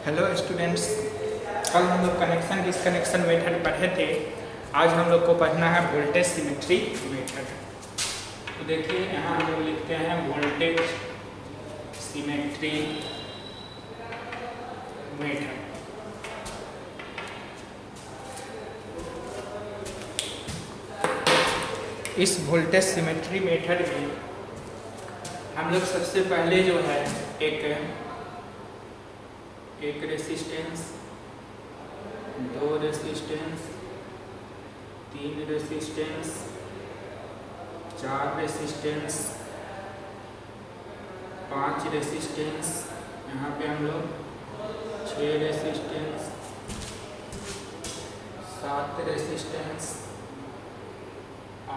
Hello students, कल हम लोग कनेक्शन डिसकनेक्शन मेथड पढ़े थे। आज हम लोग को पढ़ना है वोल्टेज सिमेट्री मेथड। तो देखिए यहाँ हम लोग लिखते हैं वोल्टेज सिमेट्री मेथड। इस वोल्टेज सिमेट्री मेथड में हम लोग सबसे पहले जो है एक रेसिस्टेंस, दो रेसिस्टेंस, तीन रेसिस्टेंस, चार रेसिस्टेंस, पांच रेसिस्टेंस, यहाँ पे हम लोग छह रेसिस्टेंस, सात रेसिस्टेंस,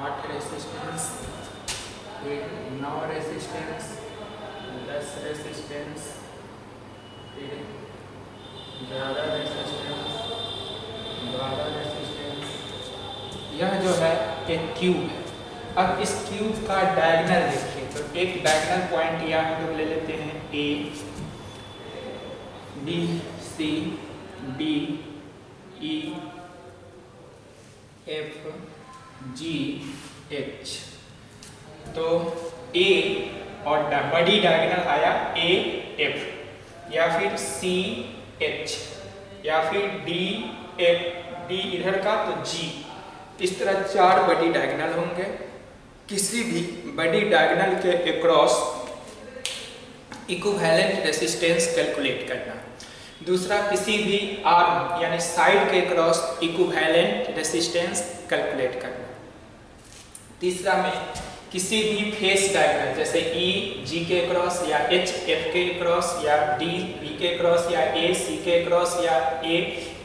आठ रेसिस्टेंस, फिर 9 रेसिस्टेंस, 10 रेसिस्टेंस, फिर 11 रेसिस्टेंस, 12 रेसिस्टेंस। यह जो है एक क्यूब है। अब इस क्यूब का डायगोनल देखिए, तो एक डायगोनल पॉइंट यहाँ हम लोग ले लेते हैं ए, B, C, D, E, F, G, H. तो ए और बड़ी डायगोनल आया ए, एफ, या फिर सी, एच, या फिर डी, एफ, डी इधर का तो जी। इस तरह चार बड़ी डायगोनल होंगे। किसी भी बड़ी डायगोनल के अक्रॉस इक्विवेलेंट रेसिस्टेंस कैलकुलेट करना। दूसरा, किसी भी आर्म यानी साइड के अक्रॉस इक्विवेलेंट रेसिस्टेंस कैलकुलेट करना। तीसरा में किसी भी फेस डायगोनल जैसे ई जी के क्रॉस, या एच एफ के क्रॉस, या डी बी के क्रॉस, या ए सी के क्रॉस, या ए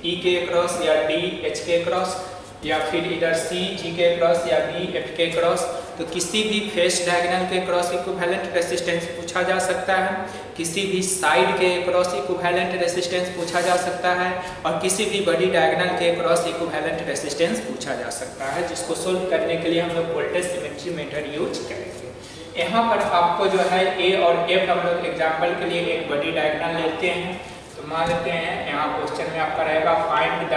ई के क्रॉस, या डी एच के क्रॉस, या फिर इधर सी जी के क्रॉस या बी एफ के क्रॉस। तो किसी भी फेस डायगोनल के क्रॉस इक्विवेलेंट रेसिस्टेंस पूछा जा सकता है, किसी भी साइड के क्रॉस इक्विवेलेंट रेसिस्टेंस पूछा जा सकता है, और किसी भी बड़ी डायगोनल के क्रॉस इक्विवेलेंट रेसिस्टेंस पूछा जा सकता है, जिसको सोल्व करने के लिए हम लोग वोल्टेज सिमेट्री मेथड यूज करेंगे। यहाँ पर आपको जो है ए और एफ हम लोग एग्जाम्पल के लिए एक बड़ी डायगोनल लेते हैं। तो मान लेते हैं यहाँ क्वेश्चन में आपका रहेगा find the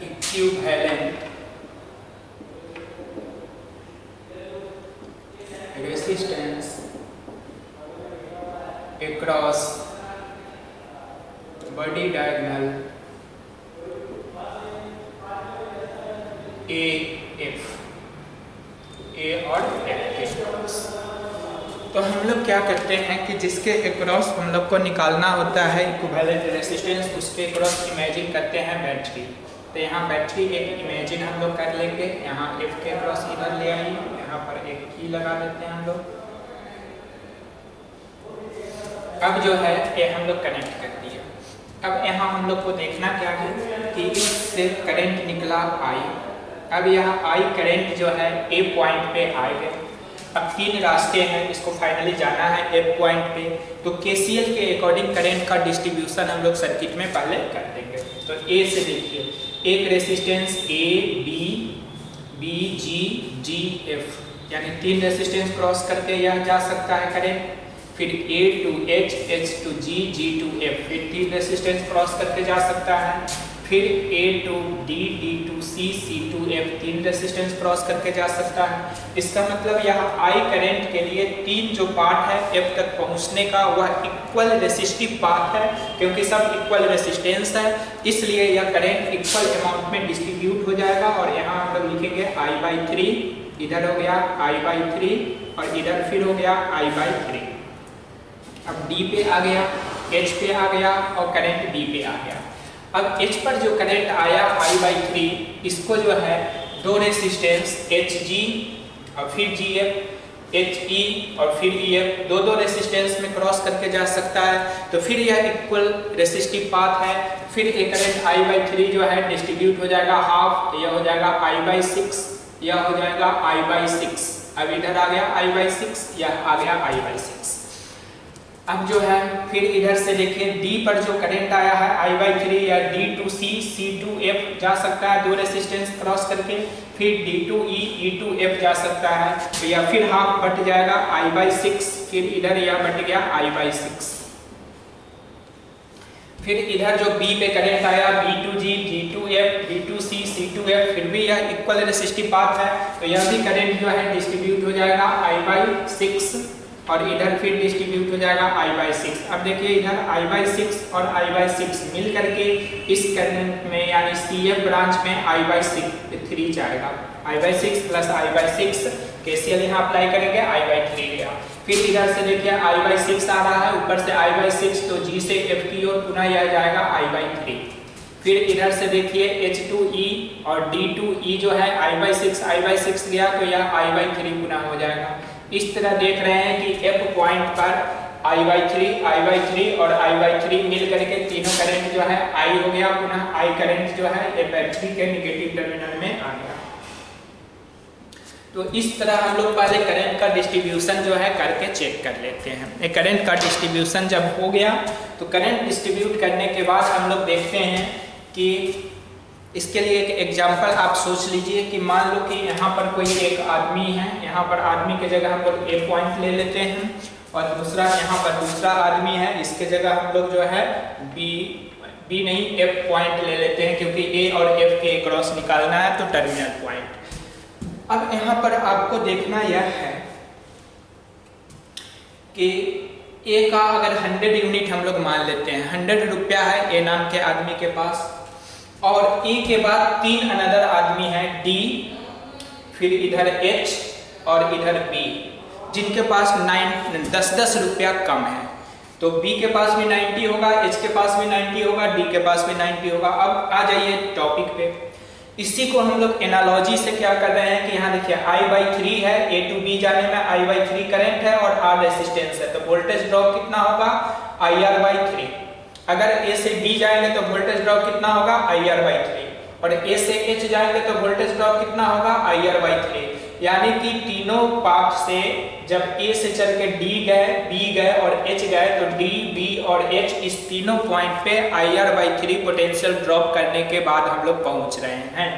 equivalent resistance across बड़ी डायगोनल ए एफ, ए और एफ के क्रॉस। तो हम लोग क्या करते हैं कि जिसके अक्रॉस हम लोग को निकालना होता है इक्विवेलेंट रेसिस्टेंस, उसके अक्रॉस इमेजिन करते हैं बैटरी। तो यहाँ बैटरी एक इमेजिन हम लोग कर लेंगे। यहाँ एफ के अक्रॉस इधर ले आइए, यहाँ पर एक की लगा देते हैं हम लोग। अब जो है ये हम लोग कनेक्ट कर दिए। अब यहाँ हम लोग को देखना क्या है कि इससे करंट निकला आई। अब यह आई करंट जो है ए पॉइंट पे आएगा। अब तीन रास्ते हैं, इसको फाइनली जाना है ए पॉइंट पे। तो केसीएल के अकॉर्डिंग करंट का डिस्ट्रीब्यूशन हम लोग सर्किट में पहले कर देंगे। तो ए से देखिए, एक resistance A B, B G, G F, यानी तीन रेसिस्टेंस क्रॉस करके यह जा सकता है करंट। फिर A to H, H to G, G to F, फिर तीन रेसिस्टेंस क्रॉस करके जा सकता है। फिर A to D, D to C, C to F, तीन रेसिस्टेंस क्रॉस करके जा सकता है। इसका मतलब यह I करंट के लिए तीन जो पार्ट है F तक पहुंचने का, वह इक्वल रेसिस्टिव पाथ है, क्योंकि सब इक्वल रेसिस्टेंस है, इसलिए यह करंट इक्वल अमाउंट में डिस्ट्रीब्यूट हो जाएगा। और यहाँ हम लोग लिखेंगे I/3, इधर हो गया I/3, और इधर फिर हो गया I/3। अब D पे आ गया, H पे आ गया, और करंट D पे आ गया। अब H पर जो करंट आया I/3, इसको जो है दो रेसिस्टेंस HG और फिर GF, HE और फिर EF, दो रेसिस्टेंस में क्रॉस करके जा सकता है। तो फिर यह इक्वल रेसिस्टिव पाथ है। फिर एक करंट I/3 जो है डिस्ट्रीब्यूट हो जाएगा हाफ, यह हो जाएगा I/6, यह हो जाएगा I/6। अब इधर आ गया I/6, यह आ गया I/6। अब जो है फिर इधर से देखिए D पर जो करंट आया है I/3 या D to C, C to F जा सकता है 2 रेसिस्टेंस क्रॉस करके, फिर D to E, E to F जा सकता है, तो या फिर हाफ बट जाएगा I/6, फिर इधर या बट गया I/6। फिर इधर जो B पे करंट आया B to G, G to F, D to C, C to F, फिर भी यह इक्वल रेसिस्टिव पाथ है, तो यह भी करंट जो है डिस्ट्रीब्यूट हो जाएगा I/6 और इधर फिर डिस्ट्रीब्यूट हो जाएगा I/6। अब देखिए इधर I/6 और I/6 मिल करके इस करंट में यानी CF ब्रांच में I/3 जाएगा। I/6 प्लस I/6 KCL यहाँ अप्लाई करेंगे, I/3 गया। फिर इधर से देखिए I/6 आ रहा है, ऊपर से I/6, तो G से F की ओर पुनः यह जाएगा I/3। फिर इधर से देखिए H to E और D to E जो है I/6 गया, तो यह I/3 पुनः हो जाएगा। इस तरह देख रहे हैं कि F पॉइंट पर I/3 और I/3 मिल करके तीनों करंट जो है I हो गया, पुनः I करंट जो है ये बैटरी के नेगेटिव टर्मिनल में आ गया। तो इस तरह हम लोग पहले करंट का डिस्ट्रीब्यूशन जो है करके चेक कर लेते हैं। एक करंट का डिस्ट्रीब्यूशन जब हो गया तो करंट डिस्ट्रीब्यूट करने के बाद हम लोग देखते हैं कि इसके लिए एक एग्जांपल आप सोच लीजिए कि मान लो कि यहाँ पर कोई एक आदमी है, यहाँ पर आदमी के जगह हम लोग A पॉइंट ले लेते हैं और दूसरा यहाँ पर दूसरा आदमी है, इसके जगह हम लोग जो है B नहीं F पॉइंट ले लेते हैं, क्योंकि A और F के क्रॉस निकालना है तो टर्मिनल पॉइंट। अब यहाँ पर आपको देखना यह है कि A का अगर 100 यूनिट हम लोग मान लेते हैं, 100 रुपया है A नाम के आदमी के पास, और E के बाद 3 अनदर आदमी हैं D, फिर इधर H और इधर B, जिनके पास 10 रुपया कम है। तो B के पास भी 90 होगा, H के पास भी 90 होगा, D के पास भी 90 होगा। अब आ जाइए टॉपिक पे। इसी को हम लोग एनालॉजी से क्या कर रहे हैं कि यहाँ देखिए I/3 है, A to B जाने में I/3 करंट है और R रेसिस्टेंस है, तो वोल्टेज ड्रॉप कितना होगा IR/3। अगर A से B जाएंगे तो वोल्टेज ड्रॉप कितना होगा IR/3, और A से H जाएंगे तो वोल्टेज ड्रॉप कितना होगा IR/3। यानी कि तीनों पाथ से जब A से चल के D गए, B गए और H गए, तो D, B और H इस तीनों पॉइंट पे IR/3 पोटेंशियल ड्रॉप करने के बाद हम लोग पहुंच रहे हैं।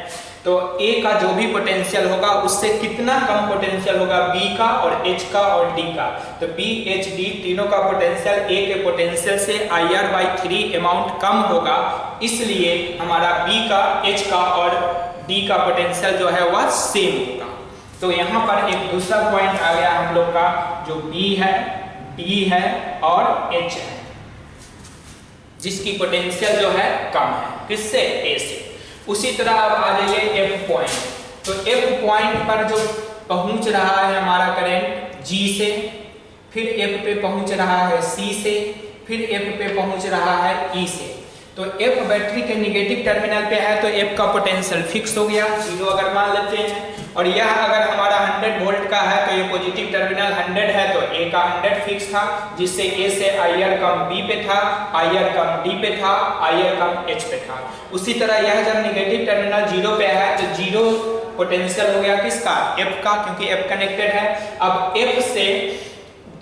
तो A का जो भी पोटेंशियल होगा उससे कितना कम पोटेंशियल होगा B का और H का और D का, तो B, H, D तीनों का पोटेंशियल A के पोटेंशियल से IR/3 अमाउंट कम होगा, इसलिए हमारा B का, H का और D का पोटेंशियल जो है वह सेम होगा। तो यहाँ पर एक दूसरा पॉइंट आ गया हम लोग का, जो B है, D है और H है, जिसकी पोटेंशियल जो है कम है, किससे? A से। उसी तरह अब आ जाइए F पॉइंट। तो F पॉइंट पर जो पहुंच रहा है हमारा करंट G से, फिर F पे पहुंच रहा है C से, फिर F पे पहुंच रहा है E से। तो F बैटरी के नेगेटिव टर्मिनल पे है तो F का पोटेंशियल फिक्स हो गया, 0 अगर मान लेते हैं। और यह अगर हमारा 100 वोल्ट का है तो ये पॉजिटिव टर्मिनल 100 है, तो A का 100 फिक्स था, जिससे A से IR कम B पे था, IR कम D पे था, IR कम H पे था। उसी तरह यह जब नेगेटिव टर्मिनल 0 पे है तो 0 पोटेंशियल हो गया किसका? F का, क्योंकि F कनेक्टेड है। अब F से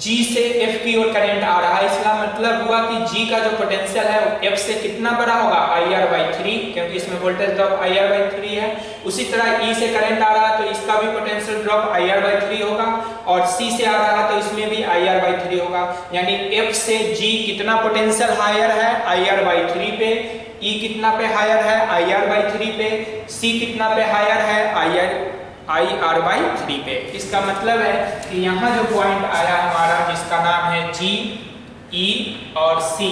G से F की ओर करंट आ रहा है, इसका मतलब हुआ कि G का जो पोटेंशियल है F से कितना बड़ा होगा? IR/3, क्योंकि इसमें वोल्टेज ड्रॉप IR/3 है। उसी तरह E से करंट आ रहा है तो इसका भी पोटेंशियल ड्रॉप IR/3 होगा, और C से आ रहा है तो इसमें भी IR/3 होगा। यानी F से G कितना पोटेंशियल हायर है? IR/3 पे। E कितना पे हायर है? IR/3 पे। C कितना पे हायर है? IR/3 पे। इसका मतलब है कि यहाँ जो पॉइंट आया हमारा, जिसका नाम है G, E और C,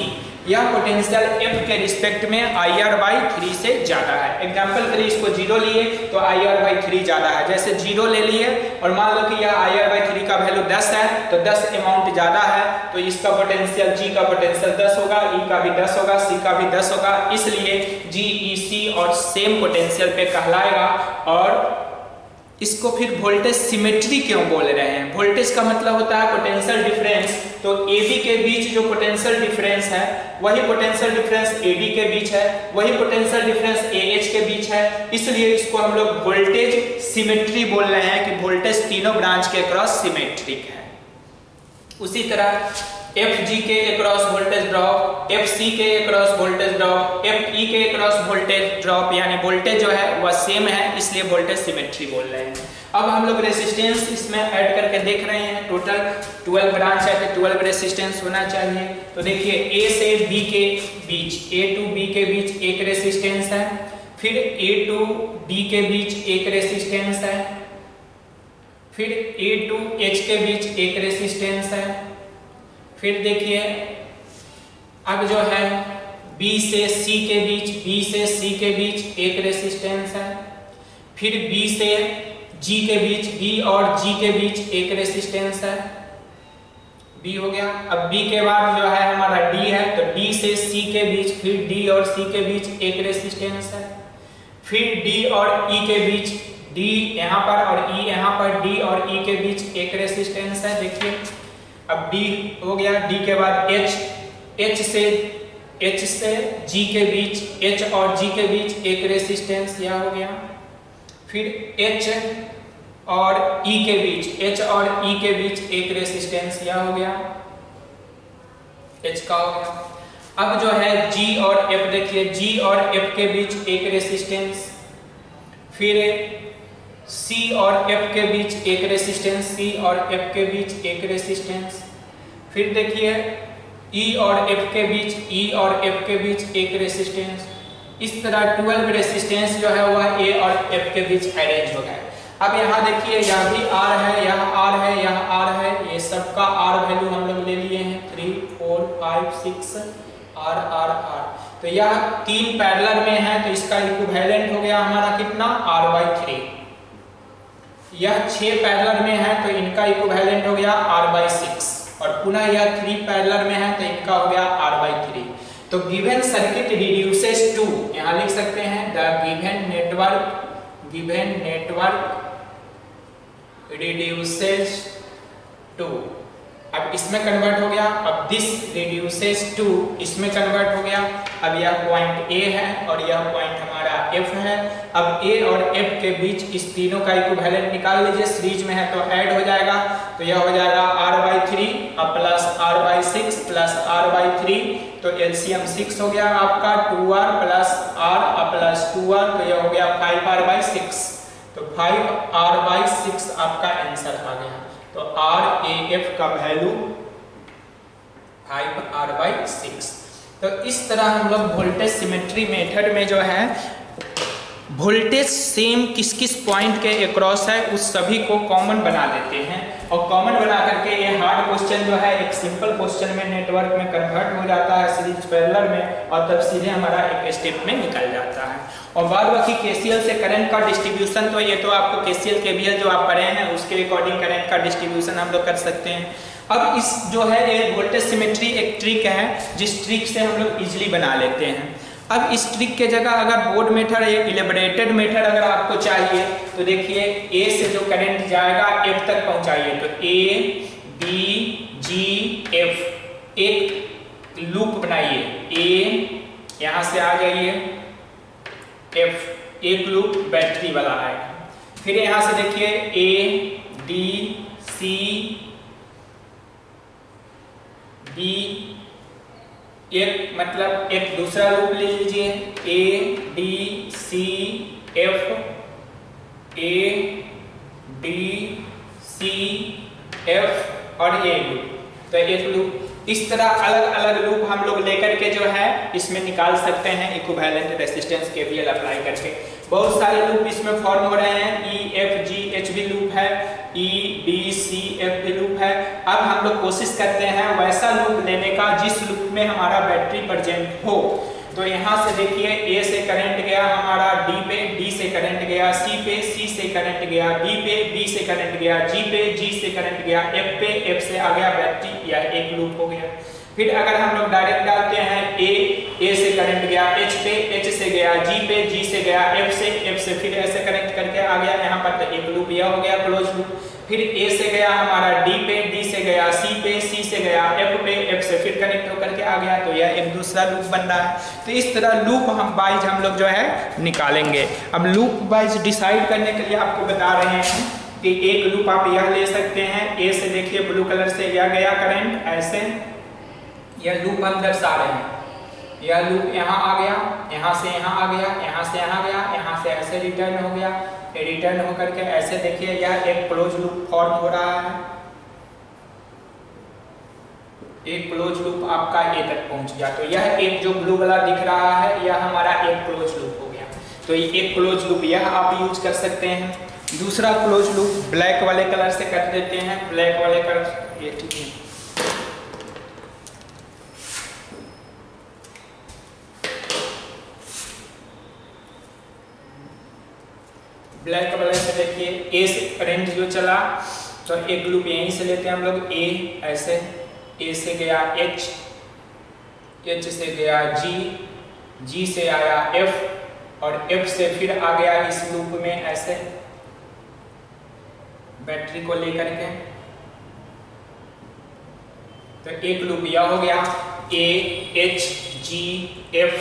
यह पोटेंशियल F के रिस्पेक्ट में IR/3 से ज्यादा है। एग्जांपल के लिए इसको 0 लिए तो IR/3 ज्यादा है, जैसे 0 ले लिए और मान लो कि यह IR/3 का वैल्यू 10 है, तो 10 अमाउंट ज्यादा है, तो इसका पोटेंशियल G का पोटेंशियल 10 होगा, E का भी 10 होगा, C का भी 10 होगा, इसलिए G, E, C और सेम पोटेंशियल पे कहलाएगा। और इसको फिर वोल्टेज सिमेट्री क्यों बोल रहे हैं? वोल्टेज का मतलब होता है पोटेंशियल डिफरेंस, तो AB के बीच जो पोटेंशियल डिफरेंस है वही पोटेंशियल डिफरेंस AD के बीच है, वही पोटेंशियल डिफरेंस AH के बीच है, इसलिए इसको हम लोग वोल्टेज सिमेट्री बोल रहे हैं कि वोल्टेज तीनों ब्रांच के क्रॉस सिमेट्रिक है। उसी तरह एफ जी के across voltage drop, F C के across voltage drop, F E के अक्रॉस वोल्टेज ड्रॉप, यानी वोल्टेज जो है वह सेम है, इसलिए वोल्टेज सिमेट्री बोल रहे हैं। अब हम लोग रेसिस्टेंस इसमें ऐड करके देख रहे हैं। टोटल 12 ब्रांच है तो 12 रेसिस्टेंस होना चाहिए। तो देखिए ए से बी के बीच, ए टू बी के बीच एक रेसिस्टेंस है, फिर ए टू डी के बीच एक रेसिस्टेंस है, फिर ए टू एच के बीच एक रेसिस्टेंस है, फिर देखिए अब जो है बी से सी के बीच, बी से सी के बीच एक रेसिस्टेंस है, फिर बी से जी के बीच, बी और जी के बीच एक रेसिस्टेंस है, बी हो गया। अब बी के बाद जो है हमारा डी है, तो डी से सी के बीच, फिर डी और सी के बीच एक रेसिस्टेंस है, फिर डी और ई के बीच, डी यहाँ पर और ई यहाँ पर, डी और ई के बीच एक रेसिस्टेंस है। देखिए अब डी हो गया, डी के बाद एच, एच से जी के बीच, एच और जी के बीच एक रेसिस्टेंस यह हो गया, फिर एच और ई के बीच, एच और ई के बीच एक रेसिस्टेंस यह हो गया, एच का हो गया। अब जो है जी और एफ, देखिए जी और एफ के बीच एक रेसिस्टेंस, फिर सी और एफ के बीच एक रेसिस्टेंस, सी और एफ के बीच एक रेसिस्टेंस, फिर देखिए ई और एफ के बीच, ई और एफ के बीच एक रेसिस्टेंस। इस तरह 12 रेसिस्टेंस जो है वह ए और एफ के बीच अरेंज हो गए। अब यहाँ देखिए यह भी आर है, यह आर है, यह आर है, ये सबका आर वैल्यू हम लोग ले लिए हैं 3, 4, 5, 6 आर आर आर। तो यह 3 पैरेलल में है, तो इसका इक्विवेलेंट हो गया हमारा कितना r/3। यह 6 पैरेलल में है तो इनका इक्विवेलेंट हो गया r/6, और पुनः यह 3 पैरेलल में है तो इनका हो गया r/3। तो गिवन सर्किट रिड्यूसेस टू, यहाँ लिख सकते हैं the given network reduces to. अब इसमें कन्वर्ट हो गया, अब दिस रिड्यूसेस टू इसमें कन्वर्ट हो गया। अब यह पॉइंट ए है और यह पॉइंट हमारा एफ है। अब ए और एफ के बीच इस तीनों का इक्विवेलेंट निकाल लीजिए, सीरीज में है तो ऐड हो जाएगा, तो यह हो जाएगा r/3 plus r/6 plus r/3, तो एलसीएम 6 हो गया आपका, 2r plus r plus 2r, तो यह हो गया 5r/6। तो 5r/6 आपका आंसर आ गया। तो RAF का वैल्यू 5r/6। तो इस तरह हम लोग वोल्टेज सिमेट्री मेथड में जो है वोल्टेज सेम किस किस पॉइंट के अक्रॉस है उस सभी को कॉमन बना लेते हैं, और कॉमन बना करके ये हार्ड क्वेश्चन जो है एक सिंपल क्वेश्चन में नेटवर्क में कन्वर्ट हो जाता है सीरीज पैरेलल में, और तब सीधे हमारा एक स्टेप में निकल जाता है। और बाद बाकी केसीएल से करंट का डिस्ट्रीब्यूशन, तो ये तो आपको केसीएल केवीएल जो आप पढ़े हैं उसके अकॉर्डिंग करंट का डिस्ट्रीब्यूशन हम लोग कर सकते हैं। अब इस जो है ये वोल्टेज सिमेट्री एक ट्रिक है जिस ट्रिक से हम लोग इजिली बना लेते हैं। अब इस ट्रिक के जगह अगर बोर्ड मेथड या इलेबोरेटेड मेथड अगर आपको चाहिए तो देखिए ए से जो करंट जाएगा एफ तक पहुंचाइए, तो ए बी जी एफ एक लूप बनाइए, ए यहां से आ जाइए, एफ एक लूप बैटरी वाला आएगा, फिर यहां से देखिए ए डी सी बी एक मतलब एक दूसरा लूप ले लीजिए, A D C F, A D C F और ए लूप, तो एक लूप। इस तरह अलग अलग लूप हम लोग लेकर के जो है इसमें निकाल सकते हैं इक्विवेलेंट रेजिस्टेंस केवीएल अप्लाई करके। बहुत सारे लूप इसमें फॉर्म हो रहे हैं, ई एफ जी एच भी लूप है, ई डी सी एफ भी लूप है। अब हम लोग कोशिश करते हैं वैसा लूप लेने का जिस लूप में हमारा बैटरी प्रेजेंट हो। तो यहाँ से देखिए ए से करंट गया हमारा डी पे, डी से करंट गया सी पे, सी से करंट गया बी पे, बी से करंट गया जी पे, जी से करंट गया एफ पे, एफ से आ गया बैटरी, या एक लूप हो गया। फिर अगर हम लोग डायरेक्ट डालते हैं ए से करंट गया एच पे, एच से गया जी पे, जी से गया एफ से फिर ऐसे कनेक्ट करके आ गया यहाँ पर, तो एक लूप यह हो गया क्लोज लूप। फिर ए से गया हमारा डी पे, डी से गया सी पे, सी से गया एफ पे, एफ से फिर कनेक्ट होकर के आ गया, तो यह एक दूसरा लूप बन रहा है। तो इस तरह लूप हम वाइज हम लोग जो है निकालेंगे। अब लूप वाइज डिसाइड करने के लिए आपको बता रहे हैं कि एक लूप आप यह ले सकते हैं, ए से देखिए ब्लू कलर से यह गया करंट ऐसे, यह लूप हम दर्शा रहे हैं। यह लूप यहाँ आ गया, यहाँ से यहाँ आ गया, यहाँ से यहाँ गया, यहाँ से ऐसे रिटर्न हो गया, रिटर्न होकर के ऐसे देखिए यह एक क्लोज लूप फॉर्म हो रहा है। एक क्लोज लूप आपका ए तक पहुंच गया। तो यह एक जो ब्लू वाला दिख रहा है यह हमारा एक क्लोज लूप हो गया। तो ये एक क्लोज लूप यह आप यूज कर सकते हैं। दूसरा क्लोज लूप ब्लैक वाले कलर से कर देते हैं। ब्लैक वाले कलर ये ठीक है। ब्लैक वाले से देखिए ए से करंट जो चला तो एक लूप यहीं से लेते हैं हम लोग। ए ऐसे, ए से गया एच, एच से गया जी, जी से आया एफ और एफ से फिर आ गया इस लूप में ऐसे बैटरी को लेकर के। तो एक लूप यह हो गया ए एच जी एफ।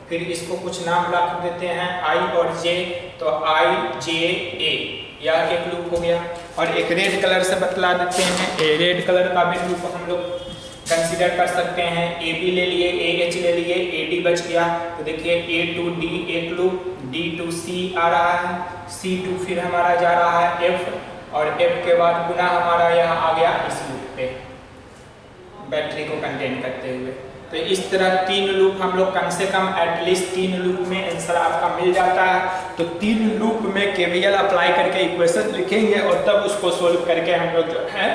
फिर इसको कुछ नाम रख देते हैं आई और जे, तो आई जे ए, यह एक लूप हो गया। और एक रेड कलर से बतला देते हैं। रेड कलर का भी लूप हम लोग कंसीडर कर सकते हैं। ए बी ले लिए, ए एच ले लिए, ए डी बच गया। तो देखिए ए टू डी एक लूप, डी टू सी आ रहा है, सी टू फिर हमारा जा रहा है एफ और एफ के बाद पुनः हमारा यहाँ आ गया इस लूप पे बैटरी को कंटेन करते हुए। तो इस तरह 3 लूप हम लोग कम से कम एटलीस्ट 3 लूप में आंसर आपका मिल जाता है। तो 3 लूप में केवीएल अप्लाई करके इक्वेशन लिखेंगे और तब उसको सोल्व करके हम लोग जो है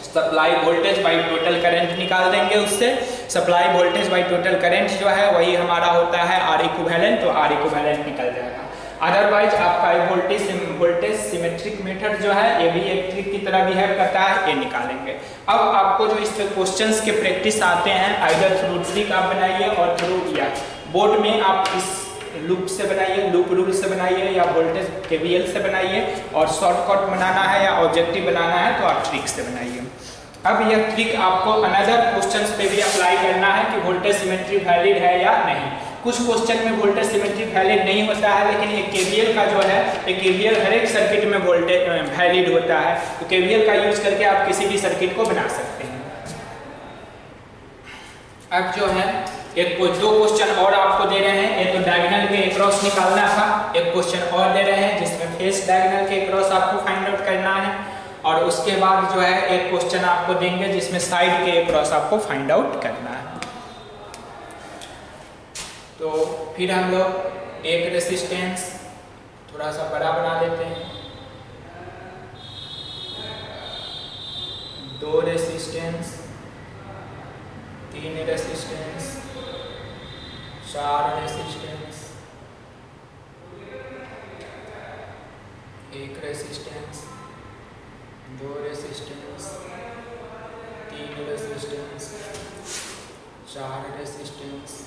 supply voltage by total current निकाल देंगे। उससे supply voltage by total current जो है वही हमारा होता है आर इक्विवेलेंट। तो आर इक्विवेलेंट निकल जाएगा। अदरवाइज आपका वोल्टेज सिमेट्रिक मेथड जो है ये भी एक ट्रिक की तरह बिहेव करता है, ये निकालेंगे। अब आपको जो इस पे क्वेश्चंस के प्रैक्टिस आते हैं आइदर थ्रू ट्रिक आप बनाइए और थ्रू या बोर्ड में आप इस लूप से बनाइए, लूप रूल से बनाइए या वोल्टेज केवीएल से बनाइए। और शॉर्टकट बनाना है या ऑब्जेक्टिव बनाना है तो आप ट्रिक से बनाइए। अब यह ट्रिक आपको अनदर क्वेश्चंस पे भी अप्लाई करना है कि वोल्टेज सिमेट्री वैलिड है या नहीं। कुछ क्वेश्चन में वोल्टेज सिमेट्री वैलिड नहीं होता है, लेकिन एक केवीएल का जो है एक केवीएल हर एक सर्किट में वोल्टेज वैलिड होता है। तो केवीएल का यूज करके आप किसी भी सर्किट को बना सकते हैं। अब जो है दो क्वेश्चन और आपको दे रहे हैं। एक तो डायगोनल के अक्रॉस निकालना था, एक क्वेश्चन और दे रहे हैं जिसमें फेस डायगोनल के अक्रॉस आपको फाइंड आउट करना है। और उसके बाद जो है एक क्वेश्चन आपको देंगे जिसमें साइड के अक्रॉस आपको फाइंड आउट करना है। तो फिर हम लोग एक रेसिस्टेंस थोड़ा सा बड़ा बना लेते हैं, 2 resistance, 3 resistance, 4 resistance, 1 resistance, 2 resistance, 3 resistance, 4 resistance,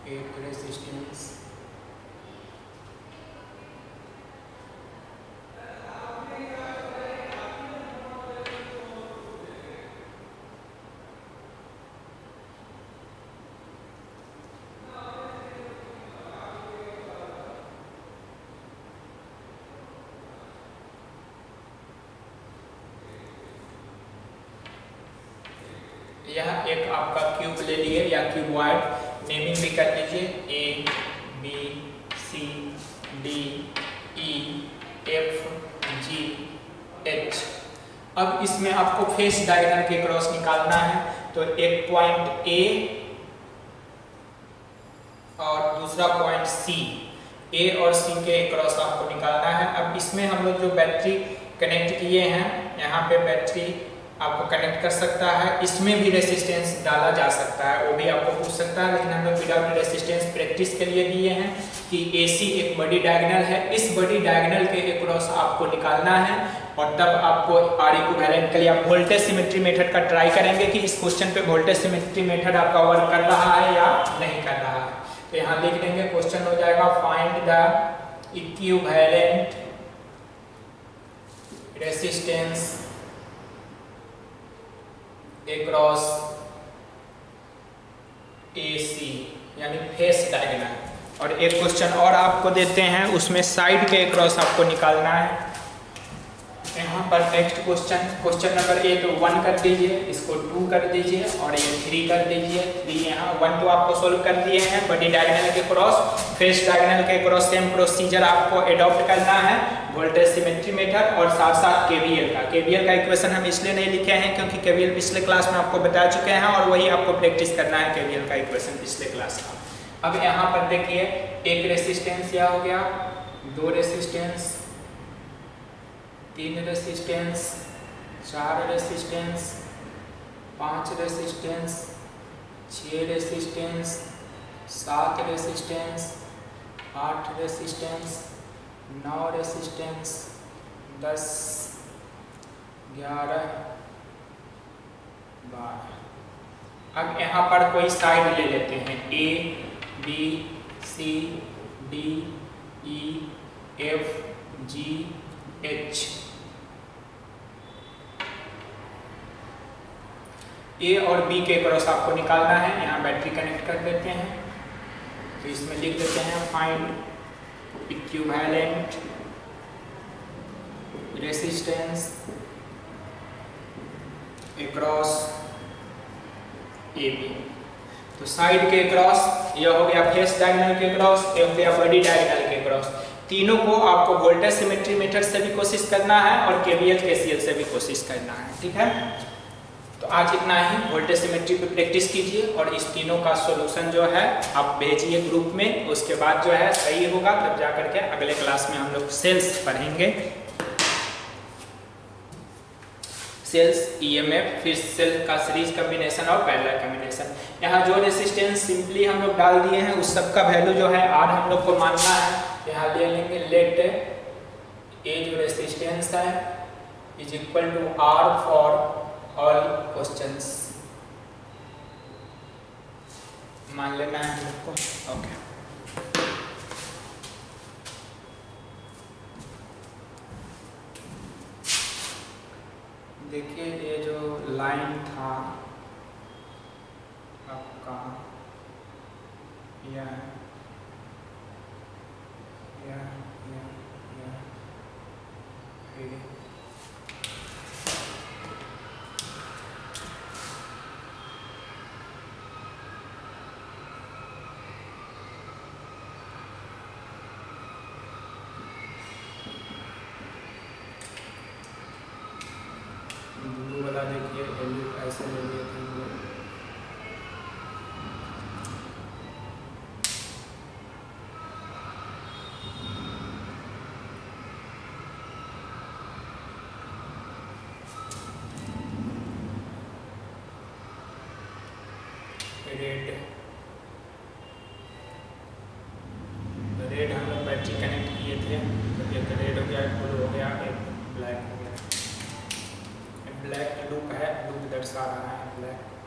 1 resistance, यह एक आपका क्यूब ले लिए या क्यूबॉइड, नेमिंग भी कर लीजिए A B C D E F G H. अब इसमें आपको फेस डायगोनल के क्रॉस निकालना है। तो एक पॉइंट ए और दूसरा पॉइंट सी, ए और सी के क्रॉस आपको निकालना है। अब इसमें हम लोग जो बैटरी कनेक्ट किए हैं, यहाँ पे बैटरी आपको कनेक्ट कर सकता है। इसमें भी रेसिस्टेंस डाला जा सकता है, वो भी आपको पूछ सकता है, लेकिन हम लोग विदाउट रेसिस्टेंस प्रैक्टिस के लिए दिए हैं कि AC एक बड़ी डायगोनल है। इस बड़ी डायगोनल के अक्रॉस आपको निकालना है और तब आपको आर इक्विवेलेंट के लिए आप वोल्टेज सिमेट्री मेथड का ट्राई करेंगे कि इस क्वेश्चन पे वोल्टेज सिमेट्री मेथड आपका वर्क कर रहा है या नहीं कर रहा है। तो यहाँ लिख देंगे, क्वेश्चन हो जाएगा find the equivalent resistance across AC यानी फेस डायगोनल। और एक क्वेश्चन और आपको देते हैं, उसमें साइड के अक्रॉस आपको निकालना है। यहाँ पर नेक्स्ट क्वेश्चन नंबर 1 1 कर दीजिए, इसको 2 कर दीजिए और ये 3 कर दीजिए। 3 यहाँ 1 तो आपको सोल्व कर दिए हैं, बड़ी डायगोनल के क्रॉस, फेस डायगोनल के क्रॉस सेम प्रोसीजर आपको एडॉप्ट करना है, वोल्टेज सिमेट्री मेथड और साथ साथ केवीएल का इक्वेशन हम इसलिए नहीं लिखे हैं क्योंकि केवीएल पिछले क्लास में आपको बता चुके हैं और वही आपको प्रैक्टिस करना है केवीएल का इक्वेशन पिछले क्लास का। अब यहाँ पर देखिए एक रेसिस्टेंस यह हो गया, 2 resistance, 3 resistance, 4 resistance, 5 resistance, 6 resistance, 7 resistance, 8 resistance, 9 resistance, 10, 11, 12। अब यहाँ पर कोई साइड ले लेते हैं, A, B, C, D, E, F, G, H। ए और बी के क्रॉस आपको निकालना है, यहाँ बैटरी कनेक्ट कर देते हैं, तो इसमें लिख देते हैं find equivalent resistance across A B. तो साइड के क्रॉस यह हो गया फेस डायगोनल के क्रॉस, ये हो गया बॉडी डायगोनल के क्रॉस। तीनों को आपको वोल्टेज सिमेट्री मेथड से भी कोशिश करना है और केवीएल केसीएल से भी कोशिश करना है, ठीक है। तो आज इतना ही, वोल्टेज सिमेट्री पे प्रैक्टिस कीजिए और इस तीनों का सॉल्यूशन जो है आप भेजिए ग्रुप में, उसके बाद जो है सही होगा तब जा करके अगले क्लास में हम लोग सेल्स पढ़ेंगे, सेल्स, ईएमएफ, फिर सेल का सीरीज कॉम्बिनेशन और पैरेलल कॉम्बिनेशन। यहाँ जो रेसिस्टेंस सिंपली हम लोग डाल दिए हैं उस सब का वैल्यू जो है आर हम लोग को मानना है, यहाँ ले लेंगे लेट ए जो रेसिस्टेंस है is equal to R for all questions, मान लेना है हम लोग को, ओके। देखिए ये जो लाइन था आपका यह वाला देखिए वैल्यू ऐसे ले लिए थे हम लोग, रेड हम लोग बैटरी कनेक्ट किए थे, तो एक रेड हो गया, एक ब्लू हो गया, एक ब्लैक हो गया। ब्लैक लूप है, लूप दर्शा रहा है ब्लैक।